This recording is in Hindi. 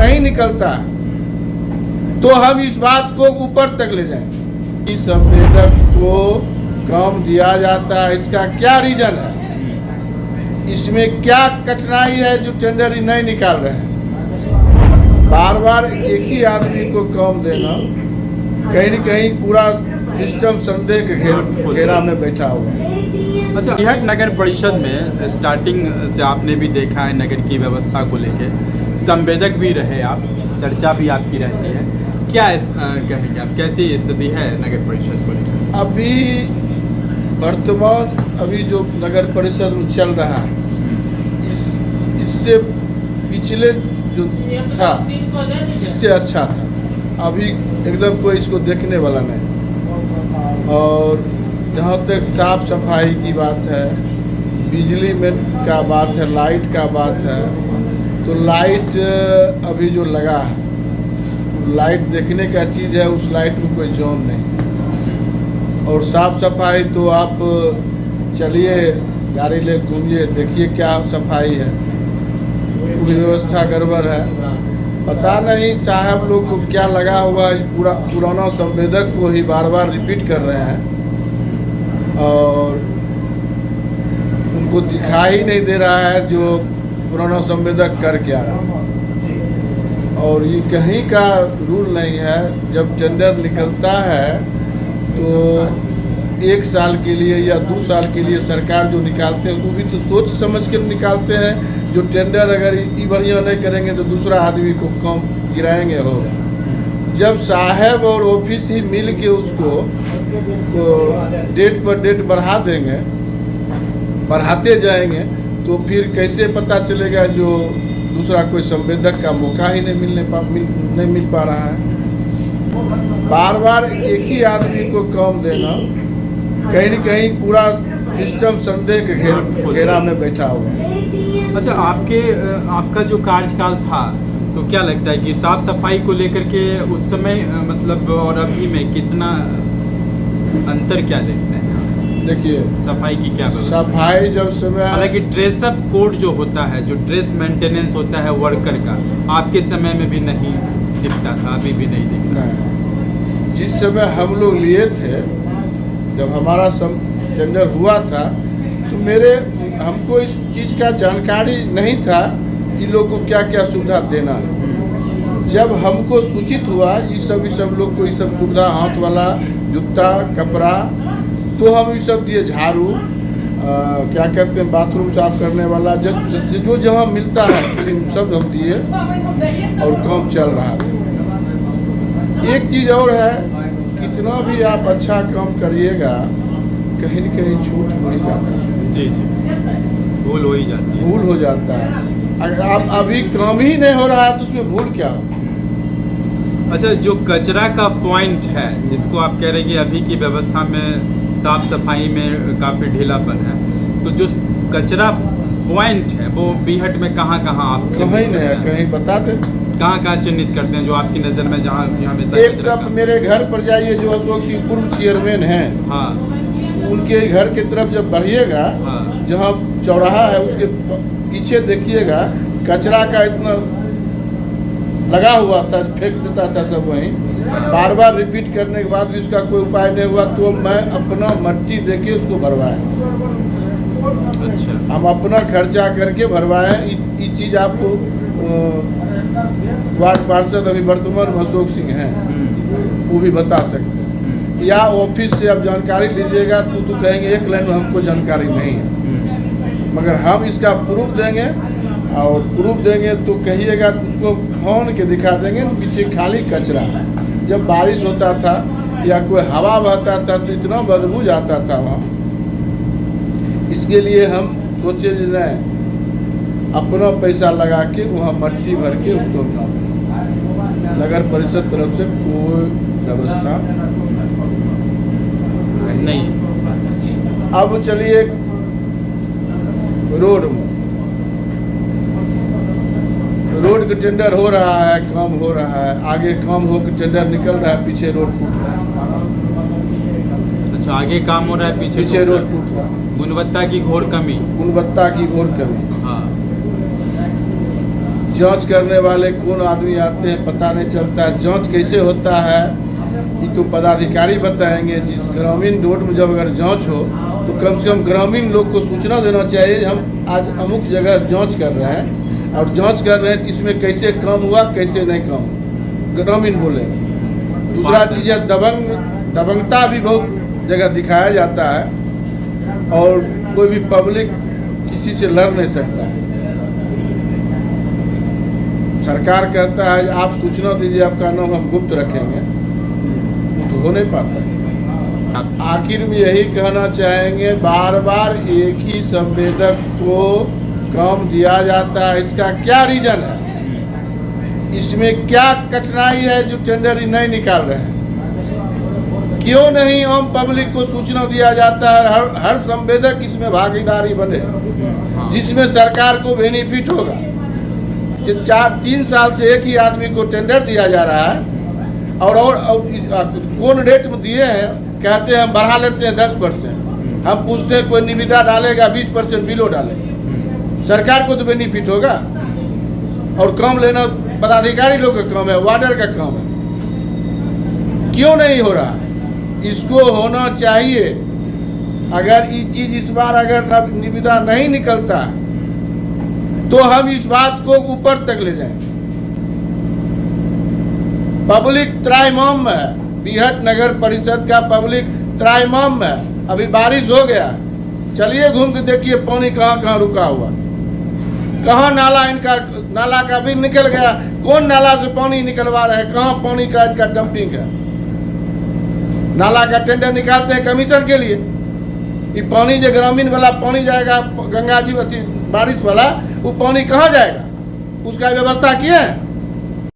नहीं निकलता तो हम इस बात को ऊपर तक ले जाएंगे। इस संवेदक को कम दिया जाता है, इसका क्या रीजन है, इसमें क्या कठिनाई है जो टेंडर ही नहीं निकाल रहे हैं। बार बार एक ही आदमी को कम देना, कहीं न कहीं पूरा सिस्टम संदेह के घेरा में बैठा हुआ है। अच्छा, बिहट नगर परिषद में स्टार्टिंग से आपने भी देखा है नगर की व्यवस्था को लेके, संवेदक भी रहे आप, चर्चा भी आपकी रहती है, क्या कहेंगे आप, कैसी स्थिति है नगर परिषद को लेकर? अभी वर्तमान अभी जो नगर परिषद में चल रहा है, इससे पिछले जो था इससे अच्छा था। अभी एकदम कोई इसको देखने वाला नहीं। और जहाँ तक साफ सफाई की बात है, बिजली में का बात है, लाइट का बात है, तो लाइट अभी जो लगा है, लाइट देखने का चीज़ है, उस लाइट में कोई जोन नहीं। और साफ सफाई तो आप चलिए गाड़ी ले घूमिए, देखिए क्या सफाई है, पूरी व्यवस्था गड़बड़ है। पता नहीं साहब लोग को क्या लगा हुआ है, पुराना संवेदक को ही बार बार रिपीट कर रहे हैं और उनको दिखाई नहीं दे रहा है जो पुराना संवेदक कर क्या रहा। और ये कहीं का रूल नहीं है, जब टेंडर निकलता है तो 1 साल के लिए या 2 साल के लिए सरकार जो निकालते हैं वो भी तो सोच समझ के निकालते हैं। जो टेंडर अगर ये बढ़िया नहीं करेंगे तो दूसरा आदमी को कम गिराएंगे होगा। जब साहब और ऑफिस ही मिल के उसको तो डेट पर डेट बढ़ा देंगे, बढ़ाते जाएंगे, तो फिर कैसे पता चलेगा जो दूसरा कोई संवेदक का मौका ही नहीं मिल पा रहा है। बार बार एक ही आदमी को कम देना, कहीं न कहीं पूरा सिस्टम संदेह के घेरा में बैठा हुआ है। अच्छा, आपका जो कार्यकाल था तो क्या लगता है कि साफ सफाई को लेकर के उस समय मतलब और अभी में कितना अंतर क्या देखते हैं? देखिए, सफाई की क्या व्यवस्था? सफाई जब समय, हालांकि ड्रेसअप कोड जो होता है, जो ड्रेस मेंटेनेंस होता है वर्कर का, आपके समय में भी नहीं दिखता था, अभी भी नहीं दिखता है। जिस समय हम लोग लिए थे, जब हमारा टेंडर हुआ था, तो हमको इस चीज़ का जानकारी नहीं था कि लोग को क्या क्या सुविधा देना है। जब हमको सूचित हुआ ये सब लोग को ये सब सुविधा, हाथ वाला जूता, कपड़ा, तो हम ये सब दिए, झाड़ू, क्या कहते हैं बाथरूम साफ करने वाला, जो जहाँ मिलता है सब हम दिए और काम चल रहा था। एक चीज़ और है, कितना भी आप अच्छा काम करिएगा, कहीं न कहीं छूट हो ही जाता है। जी, भूल हो ही जाती है, भूल हो जाता है। अगर आप अभी काम ही नहीं हो रहा है तो उसमें भूल क्या हो? अच्छा, जो कचरा का पॉइंट है, जिसको आप कह रहे हैं कि अभी की व्यवस्था में साफ सफाई में काफ़ी ढीलापन है, तो जो कचरा पॉइंट है वो बिहट में कहाँ आप कहीं नहीं है, कहीं बता दें कहाँ चिन्हित करते हैं जो आपकी नज़र में, जहाँ हमेशा एक तरफ मेरे घर पर जाइए, जो अशोक सिंह पूर्व चेयरमैन हैं, हाँ, उनके घर की तरफ जब बढ़िएगा, हाँ, जहाँ चौराहा है उसके पीछे देखिएगा, कचरा का इतना लगा हुआ था, फेंक देता था सब वहीं। बार बार रिपीट करने के बाद भी उसका कोई उपाय नहीं हुआ, तो मैं अपना मट्टी देके उसको भरवाया। अच्छा, हम अपना खर्चा करके भरवाए। ये चीज़ आपको वार्ड पार्षद अभी वर्तमान में अशोक सिंह हैं, वो भी बता सकते हैं, या ऑफिस से आप जानकारी लीजिएगा तो कहेंगे एक लाइन में हमको जानकारी नहीं है, मगर हम इसका प्रूफ देंगे, और प्रूफ देंगे तो कहिएगा तो उसको खोन के दिखा देंगे। पीछे खाली कचरा, जब बारिश होता था या कोई हवा बहता था तो इतना बदबू जाता था वहाँ। इसके लिए हम सोचे नहीं, अपना पैसा लगा के वहाँ मट्टी भर के उसको नगर परिषद तरफ से कोई व्यवस्था नहीं। अब चलिए रोड में, रोड का टेंडर हो रहा है, काम हो रहा है, आगे काम हो के टेंडर निकल रहा है, पीछे रोड टूट रहा है। अच्छा, आगे काम हो रहा है, पीछे रोड टूट रहा है। गुणवत्ता की घोर कमी, गुणवत्ता की घोर कमी। हाँ, जांच करने वाले कौन आदमी आते हैं पता नहीं चलता है। जांच कैसे होता है ये तो पदाधिकारी बताएंगे। जिस ग्रामीण रोड में जब अगर जांच हो तो कम से कम ग्रामीण लोग को सूचना देना चाहिए, हम आज अमुक जगह जांच कर रहे हैं और जांच कर रहे हैं कि इसमें कैसे काम हुआ कैसे नहीं काम हुआ, ग्रामीण बोले। दूसरा चीज़ है दबंगता भी बहुत जगह दिखाया जाता है और कोई भी पब्लिक किसी से लड़ नहीं सकता है। सरकार कहता है आप सूचना दीजिए, आपका नाम हम गुप्त रखेंगे, वो तो हो नहीं पाता है। आखिर में यही कहना चाहेंगे, बार बार एक ही संवेदक को काम दिया जाता है, इसका क्या रीजन है? इसमें क्या कठिनाई है जो टेंडर ही नहीं निकाल रहे हैं? क्यों नहीं आम पब्लिक को सूचना दिया जाता है? हर संवेदक इसमें भागीदारी बने जिसमें सरकार को बेनिफिट होगा। 3 साल से एक ही आदमी को टेंडर दिया जा रहा है और कौन रेट में दिए हैं, कहते हैं हम बढ़ा लेते हैं 10%। हम पूछते हैं कोई निविदा डालेगा 20% बिलो डालेगा, सरकार को तो बेनिफिट होगा। और काम लेना पदाधिकारी लोग का काम है, वार्डर का काम है। क्यों नहीं हो रहा? इसको होना चाहिए। अगर ये चीज इस बार अगर निविदा नहीं निकलता तो हम इस बात को ऊपर तक ले जाएंगे। पब्लिक त्राइमाम में है, बीहट नगर परिषद का पब्लिक त्राइमाम में है। अभी बारिश हो गया, चलिए घूम के देखिए पानी कहाँ कहाँ रुका हुआ, कहाँ नाला इनका नाला का भी निकल गया, कौन नाला से पानी निकलवा रहे हैं, कहाँ पानी का इनका डंपिंग है। नाला का टेंडर निकालते हैं कमीशन के लिए, ये पानी जो ग्रामीण वाला पानी जाएगा गंगा जी बारिश वाला, वो पानी कहाँ जाएगा, उसका व्यवस्था किए हैं?